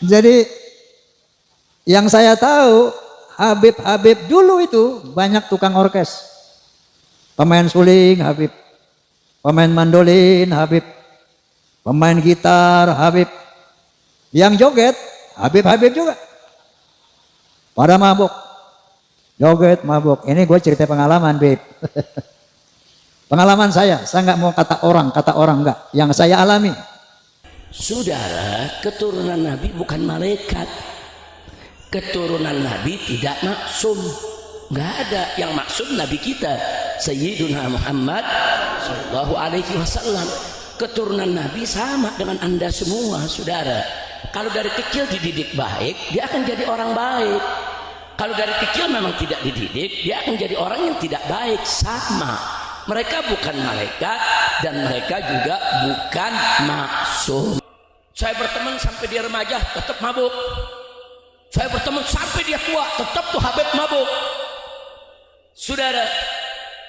Jadi yang saya tahu Habib-Habib dulu itu banyak tukang orkes. Pemain suling Habib, pemain mandolin Habib, pemain gitar Habib. Yang joget Habib-Habib juga. Pada mabuk, joget mabuk. Ini gue cerita pengalaman, Beb. Pengalaman saya nggak mau kata orang enggak. Yang saya alami. Saudara, keturunan Nabi bukan malaikat. Keturunan Nabi tidak maksum. Nggak ada yang maksum Nabi kita Sayyiduna Muhammad Sallallahu Alaihi Wasallam. Keturunan Nabi sama dengan anda semua, saudara. Kalau dari kecil dididik baik, dia akan jadi orang baik. Kalau dari kecil memang tidak dididik, dia akan jadi orang yang tidak baik. Sama, mereka bukan malaikat dan mereka juga bukan maksum. Saya berteman sampai dia remaja tetap mabuk. Saya berteman sampai dia tua tetap tuh Habib mabuk. Saudara,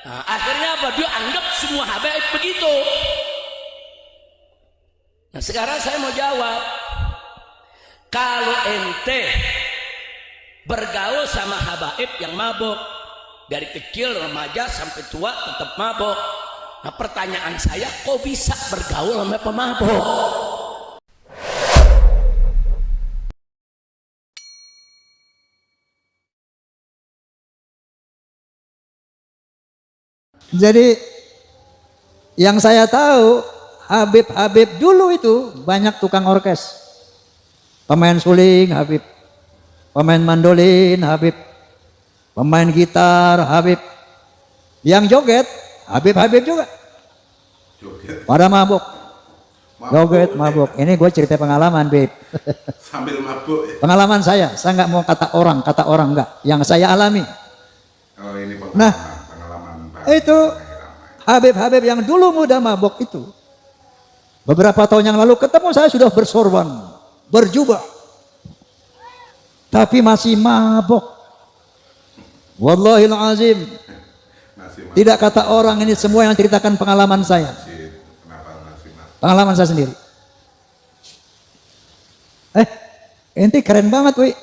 nah, akhirnya apa? Dia anggap semua Habib begitu. Nah sekarang saya mau jawab, kalau ente bergaul sama habaib yang mabuk dari kecil remaja sampai tua tetap mabuk, nah pertanyaan saya, kok bisa bergaul sama pemabuk? Jadi yang saya tahu Habib-Habib dulu itu banyak tukang orkes. Pemain suling Habib, pemain mandolin Habib, pemain gitar Habib. Yang joget Habib-Habib juga. Pada mabuk, joget mabuk. Ini gue cerita pengalaman, Beb. Sambil mabuk ya? Pengalaman saya nggak mau kata orang enggak. Yang saya alami. Oh ini pengalaman, Nah, pengalaman itu Habib-Habib yang dulu muda mabuk itu. Beberapa tahun yang lalu ketemu saya sudah bersorban, berjubah. Tapi masih mabuk. Wallahil azim. Tidak kata orang, ini semua yang ceritakan pengalaman saya. Pengalaman saya sendiri. Ente keren banget, Wi.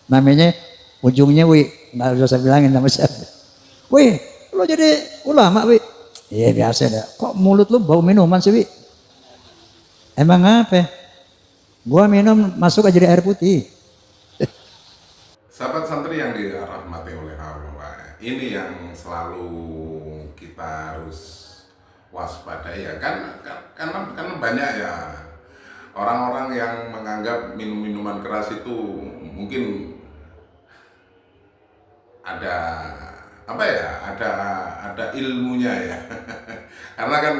Namanya ujungnya Wi, nggak usah saya bilangin nama siapa. Wi, lo jadi ulama, Wi. Iya biasa dah. Kok mulut lu bau minuman sih, Wi? Emang apa? Gua minum masuk aja di air putih. Sahabat santri yang dirahmati oleh Allah, ini yang selalu kita harus waspadai ya, karena banyak ya orang-orang yang menganggap minuman keras itu mungkin ada apa ya, ada ilmunya ya. Karena kan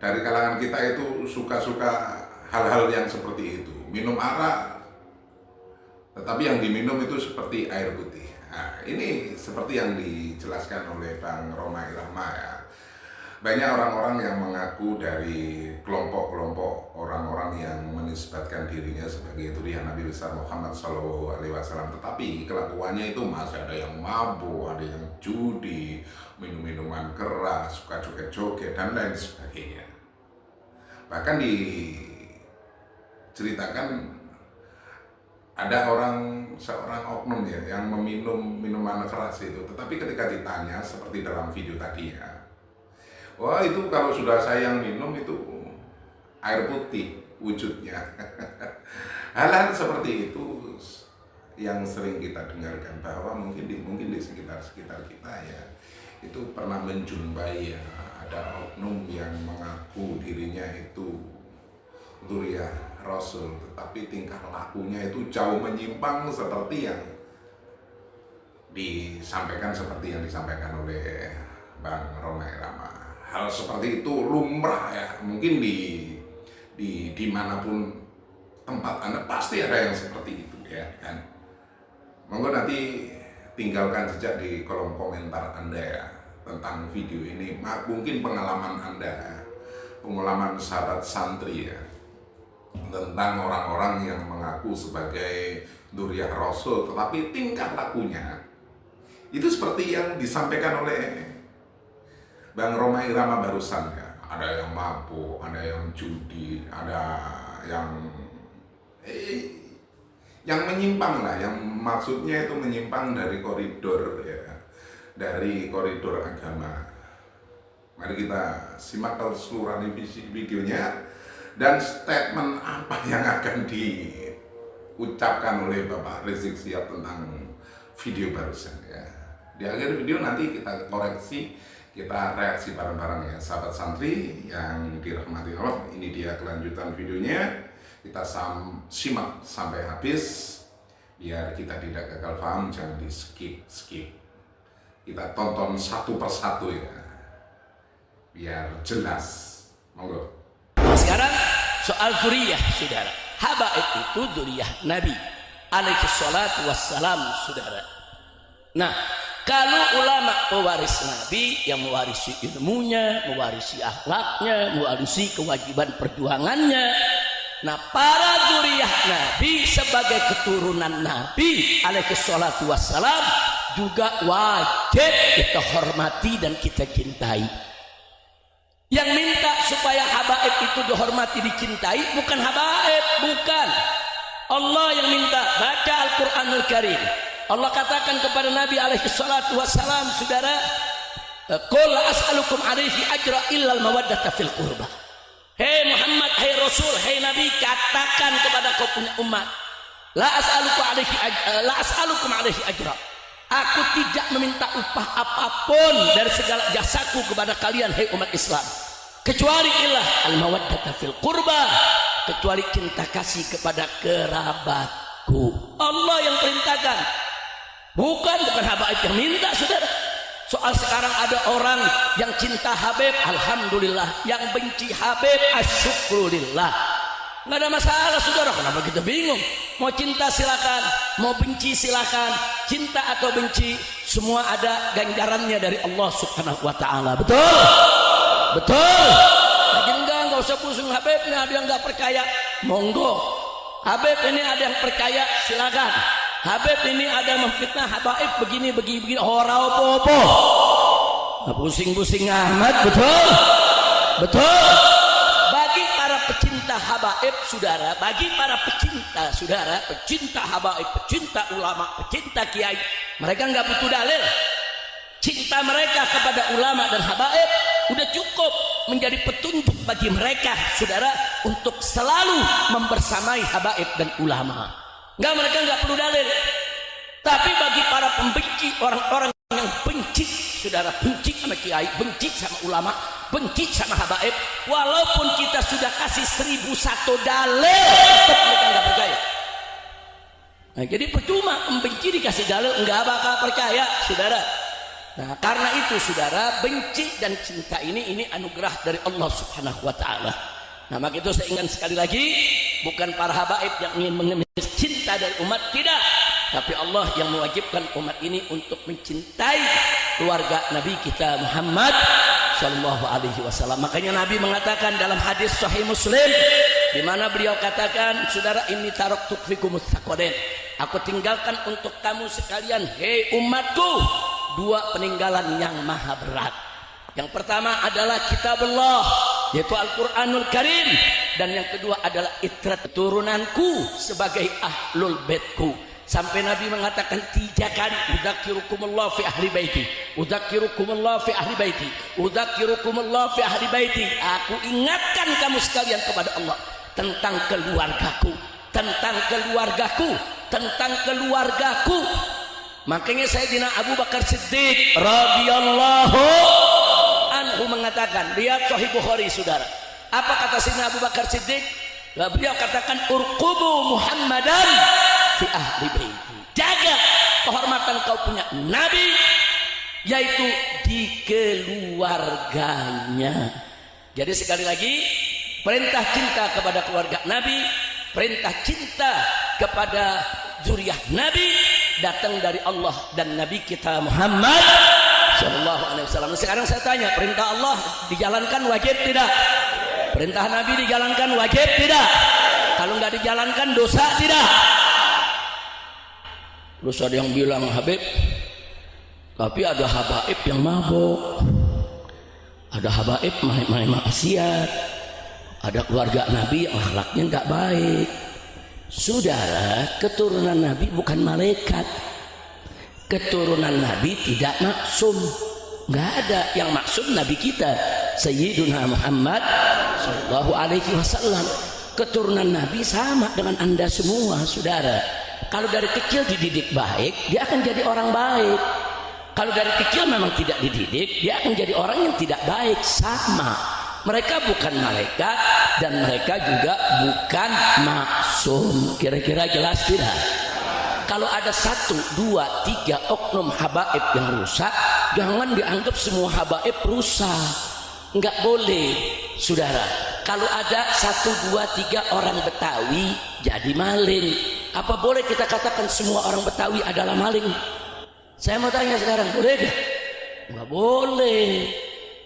dari kalangan kita itu suka-suka hal-hal yang seperti itu, minum arak tetapi yang diminum itu seperti air putih. Nah, ini seperti yang dijelaskan oleh Bang Roma Irama ya. Banyak orang-orang yang mengaku dari kelompok-kelompok orang-orang yang menisbatkan dirinya sebagai durian Nabi besar Muhammad SAW, tetapi kelakuannya itu masih ada yang mabuk, ada yang judi, minum minuman keras, suka joget-joget dan lain sebagainya. Bahkan diceritakan ada seorang oknum ya yang meminum minuman keras itu, tetapi ketika ditanya seperti dalam video tadi ya, wah itu kalau sudah saya yang minum itu air putih wujudnya. Hal-hal seperti itu yang sering kita dengarkan, bahwa mungkin di sekitar kita ya itu pernah menjumpai ya ada oknum yang mengaku dirinya itu dzurriyyah Rasul, tetapi tingkah lakunya itu jauh menyimpang seperti yang disampaikan oleh Bang Roma Irama. Hal seperti itu lumrah ya, mungkin di dimanapun tempat Anda pasti ada yang seperti itu ya kan. Monggo nanti tinggalkan jejak di kolom komentar Anda ya tentang video ini. Mungkin pengalaman Anda, pengalaman sahabat santri ya, tentang orang-orang yang mengaku sebagai dzurriyyah Rasul tetapi tingkah lakunya itu seperti yang disampaikan oleh Bang Roma Irama barusan ya. Ada yang mabuk, ada yang judi, ada yang yang menyimpang lah, yang maksudnya itu menyimpang dari koridor ya, dari koridor agama. Mari kita simak keseluruhan videonya dan statement apa yang akan diucapkan oleh Bapak Rizik Syihab tentang video barusan ya. Di akhir video nanti kita koreksi, kita reaksi bareng-bareng ya, sahabat santri yang dirahmati Allah. Ini dia kelanjutan videonya. Kita simak sampai habis biar kita tidak gagal paham, jangan di skip. Kita tonton satu persatu ya, biar jelas. Monggo. Sekarang soal dzurriyyah, saudara. Habaib itu dzurriyyah Nabi alaihi salatu wassalam, saudara. Nah, kalau ulama pewaris Nabi yang mewarisi ilmunya, mewarisi akhlaknya, mewarisi kewajiban perjuangannya, nah para dzurriyyah Nabi sebagai keturunan Nabi alaihi salatu wassalam juga wajib kita hormati dan kita cintai. Yang minta supaya habaib itu dihormati, dicintai bukan habaib, bukan. Allah yang minta. Baca Al-Quranul Karim. Allah katakan kepada Nabi alaihi salatu wassalam, saudara, qul la as'alukum alaihi ajra illal mawaddata fil qurba. Hei Muhammad, hei Rasul, hei Nabi, katakan kepada kau punya umat, la as'alukum alaihi ajra. Aku tidak meminta upah apapun dari segala jasaku kepada kalian, hei umat Islam, kecuali ilah al-mawaddata fil qurba, kecuali cinta kasih kepada kerabatku. Allah yang perintahkan, bukan habaib yang minta, saudara. Soal sekarang ada orang yang cinta Habib, alhamdulillah. Yang benci Habib, asyukrulillah. Nggak ada masalah, saudara. Kenapa kita bingung? Mau cinta silakan, mau benci silakan. Cinta atau benci, semua ada ganjarannya dari Allah Subhanahu wa Ta'ala. Betul? Betul. Lagi enggak usah pusing Habib. Ini ada yang nggak percaya, monggo. Habib ini ada yang percaya, silakan. Habib ini ada memfitnah habaib begini ora opo-opo. Pusing-pusing amat, betul? Betul. Bagi para pecinta habaib, saudara, bagi para pecinta, saudara, pecinta habaib, pecinta ulama, pecinta kiai, mereka nggak butuh dalil. Cinta mereka kepada ulama dan habaib udah cukup menjadi petunjuk bagi mereka, saudara, untuk selalu membersamai habaib dan ulama. Mereka nggak perlu dalil. Tapi bagi para pembenci, orang-orang yang benci, saudara, benci sama kiai, benci sama ulama, benci sama habaib, walaupun kita sudah kasih 1001 dalil, tetap mereka nggak percaya. Nah, jadi percuma membenci dikasih dalil, nggak bakal percaya, saudara. Nah, karena itu, saudara, benci dan cinta ini anugerah dari Allah Subhanahu wa Ta'ala. Nah, maka itu saya ingat sekali lagi, bukan para habaib yang ingin mengemis cinta dari umat, tidak, tapi Allah yang mewajibkan umat ini untuk mencintai keluarga Nabi kita Muhammad sallallahu alaihi wasallam. Makanya Nabi mengatakan dalam hadis Sahih Muslim, di mana beliau katakan, saudara, ini taraktu fikum tsaqalain, aku tinggalkan untuk kamu sekalian, hei umatku, dua peninggalan yang maha berat. Yang pertama adalah kitabullah, yaitu Al-Quranul Karim, dan yang kedua adalah itrat turunanku sebagai ahlul baitku. Sampai Nabi mengatakan 3 kali, udzakirukumullah fi ahli baiti, udzakirukumullah fi ahli baiti, udzakirukumullah fi ahli baiti. Aku ingatkan kamu sekalian kepada Allah tentang keluargaku, tentang keluargaku, tentang keluargaku. Makanya Sayyidina Abu Bakar Siddiq radhiyallahu anhu mengatakan, lihat Sahih Bukhari, saudara, apa kata Sayyidina Abu Bakar Siddiq? Beliau katakan, urqubu Muhammadan fi ahli baiti, jaga kehormatan kau punya Nabi, yaitu di keluarganya. Jadi sekali lagi, perintah cinta kepada keluarga Nabi, perintah cinta kepada zuriyah Nabi datang dari Allah dan Nabi kita Muhammad sallallahu alaihi wasallam. Sekarang saya tanya, perintah Allah dijalankan wajib tidak? Perintah Nabi dijalankan wajib tidak? Kalau nggak dijalankan dosa tidak? Terus ada yang bilang, Habib, tapi ada habaib yang mabuk, ada habaib main maksiat, ada keluarga Nabi yang akhlaknya nggak baik. Saudara, keturunan Nabi bukan malaikat. Keturunan Nabi tidak maksum. Nggak ada yang maksum Nabi kita Sayyiduna Muhammad Sallallahu Alaihi Wasallam. Keturunan Nabi sama dengan anda semua, saudara. Kalau dari kecil dididik baik, dia akan jadi orang baik. Kalau dari kecil memang tidak dididik, dia akan jadi orang yang tidak baik. Sama, mereka bukan malaikat dan mereka juga bukan maksum. Kira-kira jelas tidak? Kalau ada 1, 2, 3 oknum habaib yang rusak, jangan dianggap semua habaib rusak. Enggak boleh, saudara. Kalau ada 1, 2, 3 orang Betawi jadi maling, apa boleh kita katakan semua orang Betawi adalah maling? Saya mau tanya sekarang, boleh gak? Enggak boleh.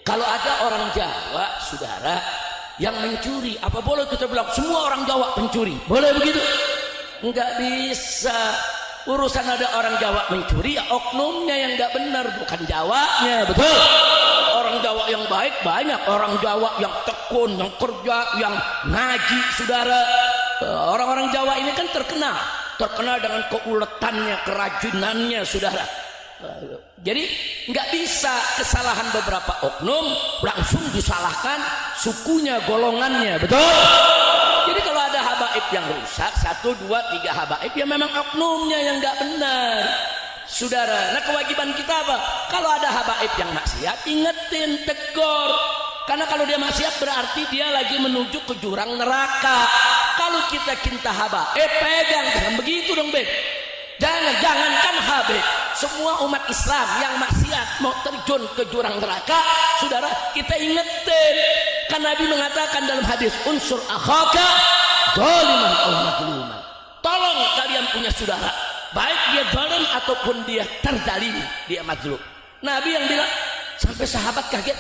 Kalau ada orang Jawa, saudara, yang mencuri, apa boleh kita bilang semua orang Jawa pencuri? Boleh begitu? Enggak bisa. Urusan ada orang Jawa mencuri, ya oknumnya yang enggak benar, bukan Jawanya. Betul? Orang Jawa yang baik banyak, orang Jawa yang tekun, yang kerja, yang ngaji, saudara. Orang-orang Jawa ini kan terkenal dengan keuletannya, kerajinannya, saudara. Jadi nggak bisa kesalahan beberapa oknum langsung disalahkan sukunya, golongannya. Betul? Jadi kalau ada habaib yang rusak, 1, 2, 3 habaib, ya memang oknumnya yang nggak benar, saudara. Nah, kewajiban kita apa? Kalau ada habaib yang maksiat, ingetin, tegur. Karena kalau dia maksiat berarti dia lagi menuju ke jurang neraka. Kalau kita cinta habaib, pegang, jangan begitu dong, Beb. Jangankan habaib, semua umat Islam yang maksiat mau terjun ke jurang neraka, saudara, kita ingetin. Kan Nabi mengatakan dalam hadis, unsur akhaka zaliman aw mazluman. Tolong kalian punya saudara, baik dia zalim ataupun dia terzalimi, dia mazlum. Nabi yang bilang, sampai sahabat kaget,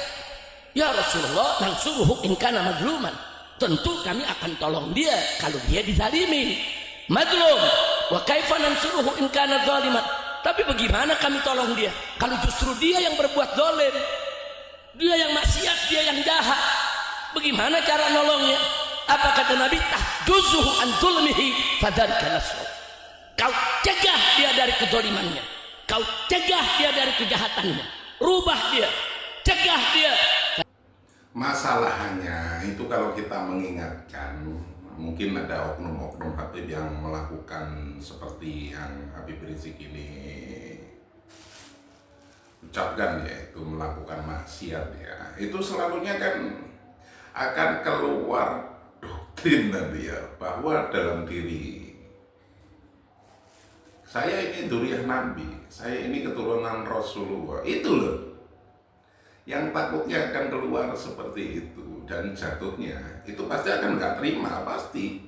ya Rasulullah, nangsuruhu in kana mazluman. Tentu kami akan tolong dia kalau dia dizalimi, mazlum. Wa kaifa nansuruhu in kana zaliman. Tapi bagaimana kami tolong dia kalau justru dia yang berbuat zalim, dia yang maksiat, dia yang jahat? Bagaimana cara nolongnya? Apa kata Nabi? Tahjuzuhu an zulmihi fadzalika nasr. Kau cegah dia dari kezalimannya, kau cegah dia dari kejahatannya, rubah dia, cegah dia. Masalahnya itu kalau kita mengingatkan, mungkin ada oknum-oknum Habib yang melakukan seperti yang Habib Rizik ini ucapkan, yaitu melakukan maksiat, ya itu selalunya kan akan keluar doktrin nanti ya, bahwa dalam diri saya ini dzurriyyah Nabi, saya ini keturunan Rasulullah. Itu loh yang takutnya akan keluar seperti itu, dan jatuhnya itu pasti akan nggak terima, pasti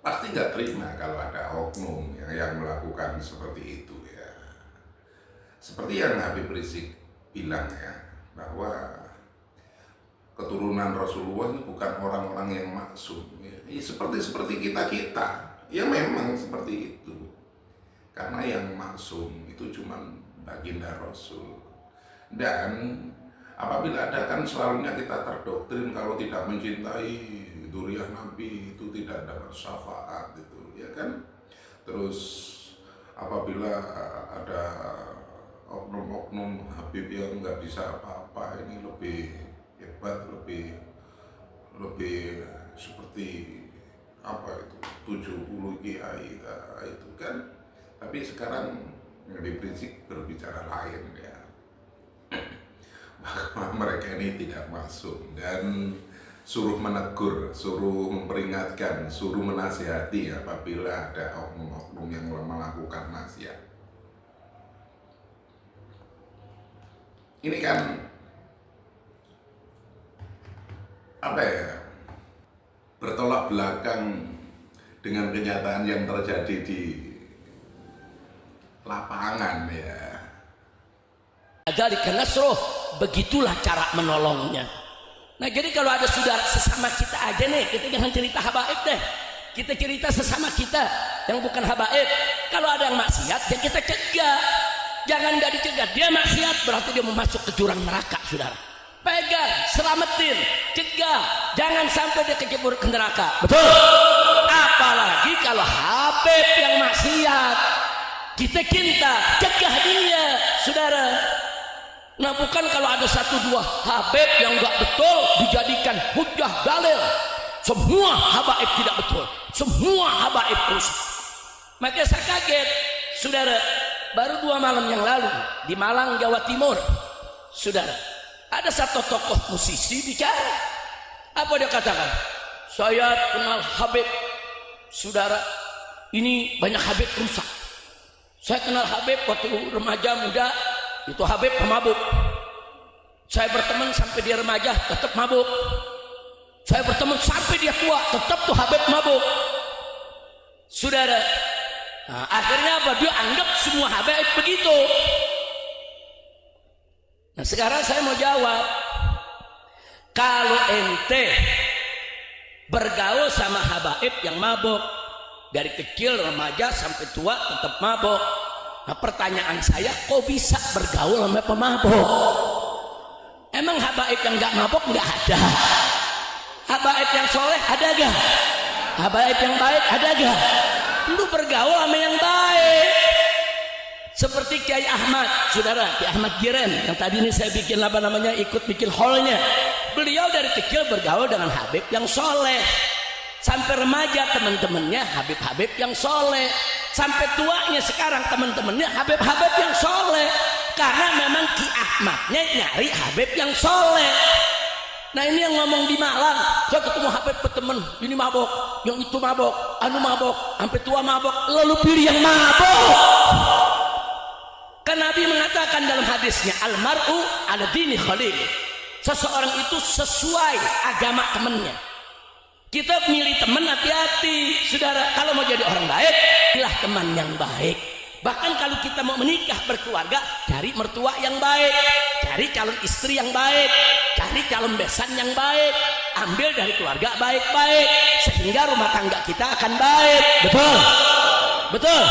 nggak terima kalau ada oknum yang melakukan seperti itu, ya. Seperti yang Habib Rizik bilang, ya, bahwa keturunan Rasulullah itu bukan orang-orang yang maksum, ya. Seperti kita, ya memang seperti itu, karena yang maksum itu cuma baginda Rasul. Dan apabila ada, kan selalunya kita terdoktrin kalau tidak mencintai dzurriyyah Nabi itu tidak dapat syafaat, gitu, ya kan. Terus apabila ada oknum-oknum Habib yang nggak bisa apa-apa, ini lebih hebat, lebih seperti apa itu 70 kiai itu kan. Tapi sekarang Habib Rizik berbicara lain, ya, bahwa mereka ini tidak masuk, dan suruh menegur, suruh memperingatkan, suruh menasihati apabila ada oknum-oknum yang melakukan maksiat. Ini kan apa ya, bertolak belakang dengan kenyataan yang terjadi di lapangan, ya. Dzalika nasruh, begitulah cara menolongnya. Nah, jadi kalau ada saudara sesama kita aja nih, kita jangan cerita habaib deh. Kita cerita sesama kita yang bukan habaib. Kalau ada yang maksiat, ya kita cegah. Jangan nggak dicegah, dia maksiat berarti dia mau masuk ke jurang neraka, saudara. Pegang, selamatin, cegah, jangan sampai dia kecebur ke neraka. Betul? Apalagi kalau Habib yang maksiat, kita cegah dia, saudara. Nah, bukan kalau ada satu dua Habib yang enggak betul dijadikan hujah dalil. Semua habaib tidak betul, semua habaib rusak. Makanya saya kaget, saudara. Baru 2 malam yang lalu di Malang, Jawa Timur, saudara, ada satu tokoh musisi bicara. Apa dia katakan? Saya kenal Habib, saudara. Ini banyak Habib rusak. Saya kenal Habib waktu remaja muda, itu Habib pemabuk. Saya berteman sampai dia remaja, tetap mabuk. Saya berteman sampai dia tua, tetap tuh Habib mabuk, saudara. Nah, akhirnya apa? Dia anggap semua Habib begitu. Nah, sekarang saya mau jawab, kalau ente bergaul sama Habib yang mabuk, dari kecil remaja sampai tua tetap mabuk. Nah, pertanyaan saya, kok bisa bergaul sama pemabuk? Emang Habib yang nggak mabuk nggak ada? Habib yang soleh ada gak? Habib yang baik ada gak? Lu bergaul sama yang baik. Seperti Kiai Ahmad, saudara, Kiai Ahmad Jiren yang tadi ini saya bikin ikut bikin hallnya. Beliau dari kecil bergaul dengan Habib yang soleh. Sampai remaja teman-temannya Habib-Habib yang soleh. Sampai tuanya sekarang teman-temannya Habib-Habib yang soleh. Karena memang Ki Ahmadnya nyari Habib yang soleh. Nah, ini yang ngomong di Malang, saya ketemu Habib berteman, ini mabok, yang itu mabok, anu mabok, sampai tua mabok, lalu pilih yang mabok. Kan Nabi mengatakan dalam hadisnya, almar'u ala dini khalil. Seseorang itu sesuai agama temannya. Kita milih teman hati-hati, saudara. Kalau mau jadi orang baik, pilih teman yang baik. Bahkan kalau kita mau menikah berkeluarga, cari mertua yang baik, cari calon istri yang baik, cari calon besan yang baik, ambil dari keluarga baik-baik, sehingga rumah tangga kita akan baik. Betul? Betul?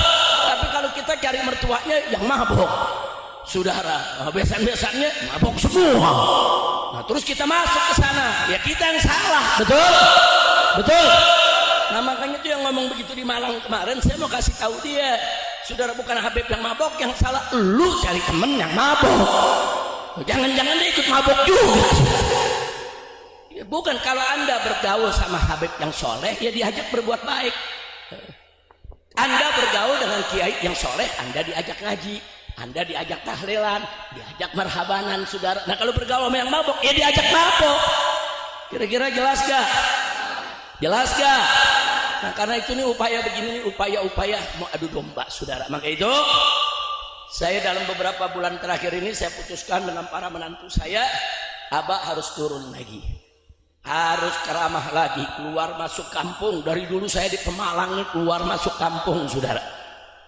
Tapi kalau kita cari mertuanya yang mabok, saudara, besan-besannya mabok semua. Nah, terus kita masuk ke sana, ya kita yang salah. Betul? Betul? Nah, makanya itu yang ngomong begitu di Malang kemarin, saya mau kasih tahu dia, saudara, bukan Habib yang mabok yang salah, lu cari temen yang mabok. Jangan-jangan dia ikut mabok juga. Ya, bukan, kalau Anda bergaul sama Habib yang soleh, ya diajak berbuat baik. Anda bergaul dengan kiai yang soleh, Anda diajak ngaji, Anda diajak tahlilan, diajak marhabanan, saudara. Nah, kalau bergaul sama yang mabok, ya diajak mabok. Kira-kira jelas gak? Jelas gak? Nah, karena itu nih upaya begini, upaya-upaya mau adu domba, saudara. Maka itu saya dalam beberapa bulan terakhir ini saya putuskan dengan para menantu saya, Abah harus turun lagi, harus ceramah lagi, keluar masuk kampung. Dari dulu saya di Pemalang nih keluar masuk kampung, saudara.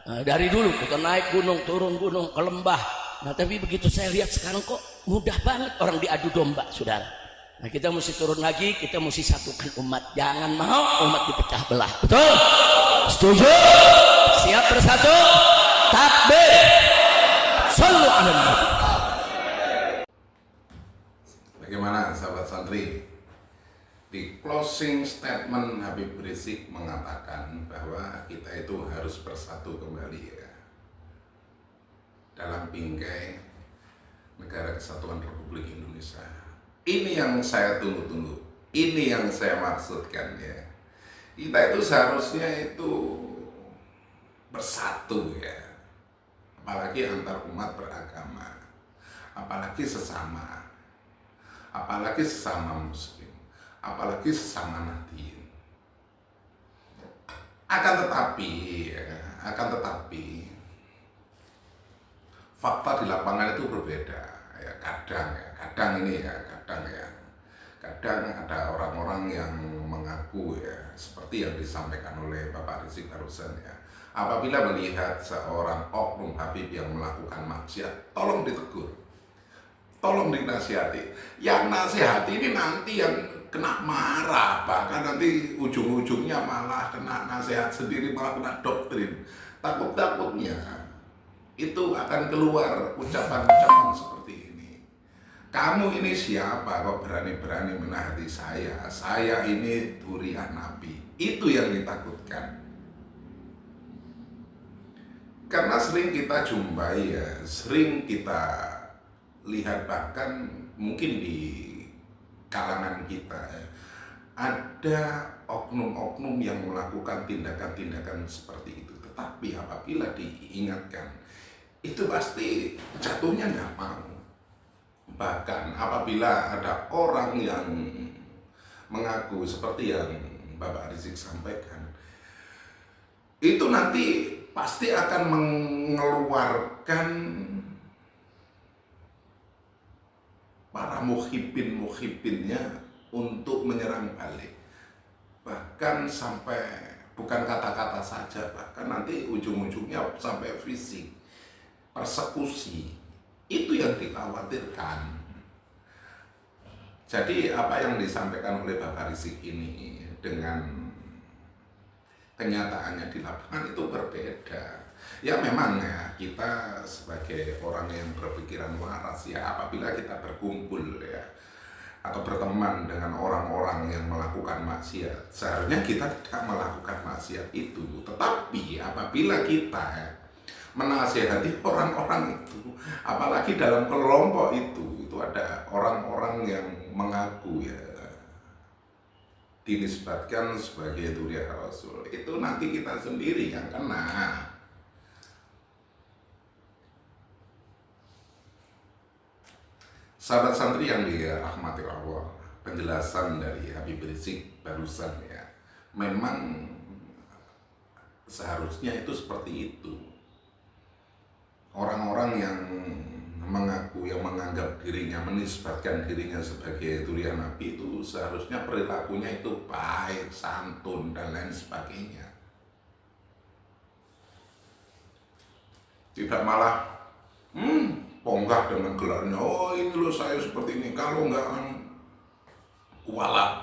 Nah, dari dulu kita naik gunung, turun gunung, ke lembah. Nah, tapi begitu saya lihat sekarang kok mudah banget orang diadu domba, saudara. Nah, kita mesti turun lagi, kita mesti satukan umat. Jangan mau umat dipecah belah. Betul? Setuju? Siap bersatu? Takbir. Shallu ala Nabi. Bagaimana sahabat santri? Di closing statement Habib Rizik mengatakan bahwa kita itu harus bersatu kembali ya, dalam bingkai Negara Kesatuan Republik Indonesia. Ini yang saya tunggu-tunggu, ini yang saya maksudkan ya. Kita itu seharusnya itu bersatu ya, apalagi antar umat beragama, apalagi sesama muslim, apalagi sesama nahdien. Akan tetapi fakta di lapangan itu berbeda ya. Kadang ada orang-orang yang mengaku ya, seperti yang disampaikan oleh Bapak Rizik barusan ya, apabila melihat seorang oknum Habib yang melakukan maksiat, tolong ditegur, tolong dinasihati. Yang nasihati ini nanti yang kena marah, bahkan nanti ujung-ujungnya malah kena nasihat sendiri, malah kena doktrin. Takut-takutnya itu akan keluar ucapan-ucapan seperti ini. Kamu ini siapa kok berani-berani menasihati saya? Saya ini durian Nabi. Itu yang ditakutkan. Karena sering kita jumpai ya, sering kita lihat bahkan mungkin di kalangan kita ya, ada oknum-oknum yang melakukan tindakan-tindakan seperti itu. Tetapi apabila diingatkan, itu pasti jatuhnya nggak mau. Bahkan apabila ada orang yang mengaku seperti yang Bapak Rizik sampaikan, itu nanti pasti akan mengeluarkan para muhibin-muhibinnya untuk menyerang balik. Bahkan sampai bukan kata-kata saja, bahkan nanti ujung-ujungnya sampai fisik, persekusi. Itu yang dikhawatirkan. Jadi apa yang disampaikan oleh Bapak Rizik ini dengan kenyataannya di lapangan itu berbeda. Ya memang ya, kita sebagai orang yang berpikiran waras ya, apabila kita berkumpul ya atau berteman dengan orang-orang yang melakukan maksiat, seharusnya kita tidak melakukan maksiat itu. Tetapi apabila kita menasihati orang-orang itu, apalagi dalam kelompok itu ada orang-orang yang mengaku ya dinisbatkan sebagai dzurriyyah Rasul, itu nanti kita sendiri yang kena. Sahabat santri yang dirahmati Allah, penjelasan dari Habib Rizik barusan ya, memang seharusnya itu seperti itu. Orang-orang yang mengaku, yang menganggap dirinya, menisbatkan dirinya sebagai dzurriyyah Nabi itu seharusnya perilakunya itu baik, santun, dan lain sebagainya. Tidak malah ponggah dengan gelarnya, oh ini loh saya seperti ini, kalau nggak kualat,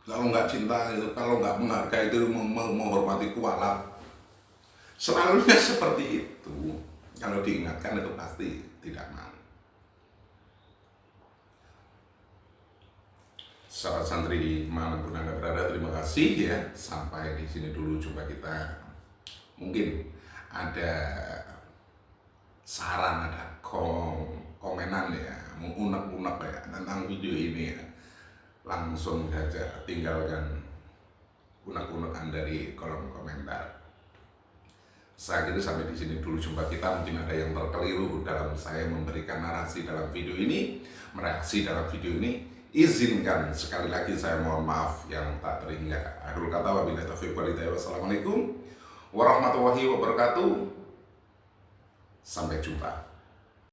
kalau nggak cinta, kalau nggak menghargai itu, menghormati kualat. Selalunya seperti itu. Kalau diingatkan itu pasti tidak mau. Sahabat santri dimanapun Anda berada, terima kasih ya. Sampai di sini dulu jumpa kita. Mungkin ada saran, ada komenan ya, unek-unek ya tentang video ini ya. Langsung saja tinggalkan unek-unek Anda di kolom komentar. Saya kira sampai di sini dulu jumpa kita. Mungkin ada yang terkeliru dalam saya memberikan narasi dalam video ini, mereaksi dalam video ini. Izinkan sekali lagi saya mohon maaf yang tak terhingga. Akhirul kata wabillahi taufiq wal hidayah. Wassalamualaikum warahmatullahi wabarakatuh. Sampai jumpa.